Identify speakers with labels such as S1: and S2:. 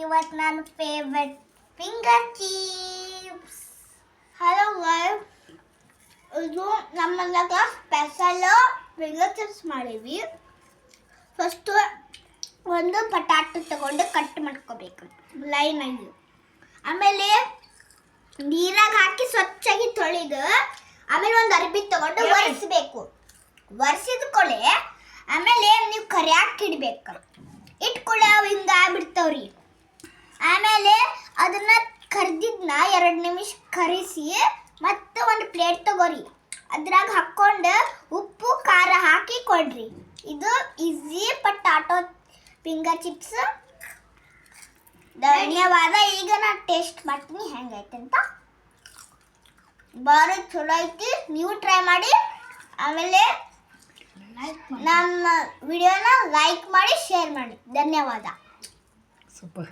S1: ಇವತ್ತು ನನ್ನ favourite finger chips. Hello guys, ಇದು ನಮ್ಮ ಮನೆಯಾಗ ಸ್ಪೆಷಲ್ ಫಿಂಗರ್ ಚಿಪ್ಸ್ ಮಾಡೀವಿ. ಫಸ್ಟು ಒಂದು ಪಟಾಟೊ ತಗೊಂಡು ಕಟ್ ಮಾಡ್ಕೋಬೇಕು ಲೈನ್ ಆಗಿ. ಆಮೇಲೆ ನೀರಾಗ ಹಾಕಿ ಸ್ವಚ್ಛಾಗಿ ತೊಳೆದು ಆಮೇಲೆ ಒಂದು ಅರ್ಬಿ ತಗೊಂಡು ಒರೆಸ್ಬೇಕು. ಒರೆಸಿದ ಕೊಳೆ ಆಮೇಲೆ ನೀವು ಕರಿಯಾಕೆ ಇಡ್ಬೇಕು. ಇಟ್ಕೊಳ್ಳೆ ಅವು ಹಿಂಗೆ ಆಗ್ಬಿಡ್ತಾವ್ರಿ. ಆಮೇಲೆ ಅದನ್ನ ಕರ್ದಿದ್ನ 2 ನಿಮಿಷ ಕರಿಸಿ ಮತ್ತೆ ಒಂದು ಪ್ಲೇಟ್ ತಗೋರಿ. ಅದ್ರಾಗ ಹಾಕ್ಕೊಂಡು ಉಪ್ಪು ಖಾರ ಹಾಕಿ ಕೊಡ್ರಿ. ಇದು ಈಸಿ ಪಟಾಟೊ ಫಿಂಗರ್ ಚಿಪ್ಸ್. ಧನ್ಯವಾದ. ಈಗ ನಾನು ಟೇಸ್ಟ್ ಮಾಡ್ತೀನಿ ಹೆಂಗೈತೆ ಅಂತ. ಭಾರಿ ಚಲೋ ಐತಿ, ನೀವು ಟ್ರೈ ಮಾಡಿ. ಆಮೇಲೆ ನಮ್ಮ ವಿಡಿಯೋನ ಲೈಕ್ ಮಾಡಿ, ಶೇರ್ ಮಾಡಿ. ಧನ್ಯವಾದ.
S2: ಸೂಪರ್.